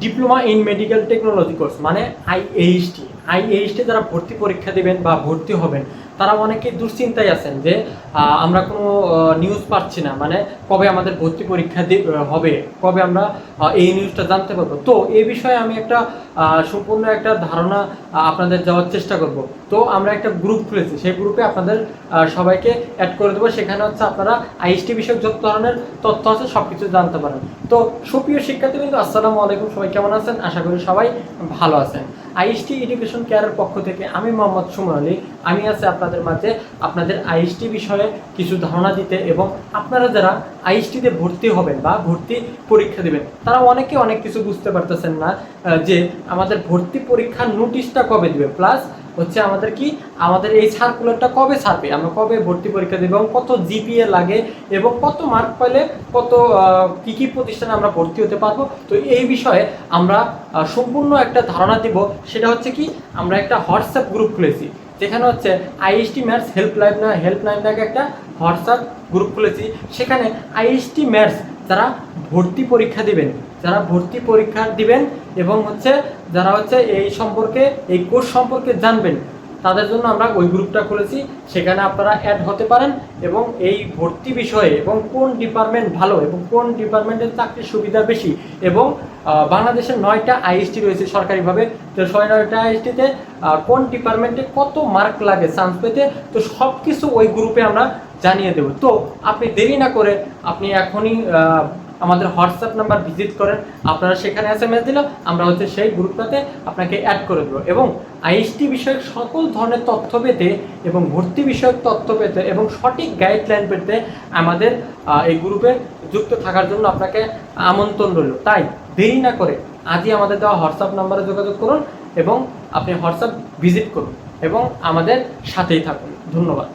Diploma in medical technology course মানে IHT. IHT যারা ভর্তি পরীক্ষা দেবেন বা ভর্তি হবেন তারা অনেকেই দুশ্চিন্তায় আছেন যে আমরা কোনো নিউজ পাচ্ছি না, মানে কবে আমাদের ভর্তি পরীক্ষা হবে, কবে আমরা এই নিউজটা জানতে পারবো। তো এই বিষয়ে আমি একটা সম্পূর্ণ একটা ধারণা আপনাদের দেওয়ার চেষ্টা করব। তো আমরা একটা গ্রুপ খুলেছি, সেই গ্রুপে আপনাদের সবাইকে অ্যাড করে দেবো। সেখানে হচ্ছে আপনারা আইএসটি বিষয়ক যত ধরনের তথ্য আছে সব কিছু জানতে পারেন। তো সুপ্রিয় শিক্ষার্থীবৃন্দ, আসসালামু আলাইকুম, সবাই কেমন আছেন? আশা করি সবাই ভালো আছেন। আইএসটি এডুকেশন কেয়ারের পক্ষ থেকে আমি মোহাম্মদ সুমন আলী, আমি আছি আপনাদের মাঝে আপনাদের আইএসটি বিষয়ে কিছু ধারণা দিতে। এবং আপনারা যারা আইএসটিতে ভর্তি হবেন বা ভর্তি পরীক্ষা দেবেন তারা অনেকে অনেক কিছু বুঝতে পারতেছেন না যে আমাদের ভর্তি পরীক্ষার নোটিশটা কবে দিবে, প্লাস হচ্ছে আমাদের এই সার্কুলারটা কবে ছাড়বে, আমরা কবে ভর্তি পরীক্ষা দেব, এবং কত জিপিএ লাগে এবং কত মার্ক পেলে কত কি প্রতিষ্ঠানে আমরা ভর্তি হতে পারবো। তো এই বিষয়ে আমরা সম্পূর্ণ একটা ধারণা দিব। সেটা হচ্ছে কি, আমরা একটা হোয়াটসঅ্যাপ গ্রুপ খুলেছি, যেখানে হচ্ছে আইএসটি ম্যাথস হেল্পলাইন নাকি একটা হোয়াটসঅ্যাপ গ্রুপ খুলেছি। সেখানে আইএসটি ম্যাথস যারা ভর্তি পরীক্ষা দিবেন এবং যারা এই কোর্স সম্পর্কে জানবেন তাদের জন্য আমরা ওই গ্রুপটা খুলেছি। সেখানে আপনারা অ্যাড হতে পারেন এবং এই ভর্তি বিষয়ে এবং কোন ডিপার্টমেন্ট ভালো এবং কোন ডিপার্টমেন্টের চাকরির সুবিধা বেশি, এবং বাংলাদেশের 9টা আইএসটি রয়েছে সরকারিভাবে। তো 9টা আইএসটিতে কোন ডিপার্টমেন্টে কত মার্ক লাগে চান্স পেতে, তো সব কিছু ওই গ্রুপে আমরা জানিয়ে দেব। তো আপনি দেরি না করে আপনি এখনই আমাদের হোয়াটসঅ্যাপ নাম্বার ভিজিট করেন, আপনারা সেখানে এসএমএস দিলে আমরা সেই গ্রুপটাতে আপনাকে অ্যাড করে দেবো। এবং আইএসটি বিষয়ক সকল ধরনের তথ্য পেতে এবং ভর্তি বিষয়ক তথ্য পেতে এবং সঠিক গাইডলাইন পেতে আমাদের এই গ্রুপে যুক্ত থাকার জন্য আপনাকে আমন্ত্রণ রইল। তাই দেরি না করে আজই আমাদের দেওয়া হোয়াটসঅ্যাপ নাম্বারে যোগাযোগ করুন এবং আপনি হোয়াটসঅ্যাপ ভিজিট করুন এবং আমাদের সাথেই থাকুন। ধন্যবাদ।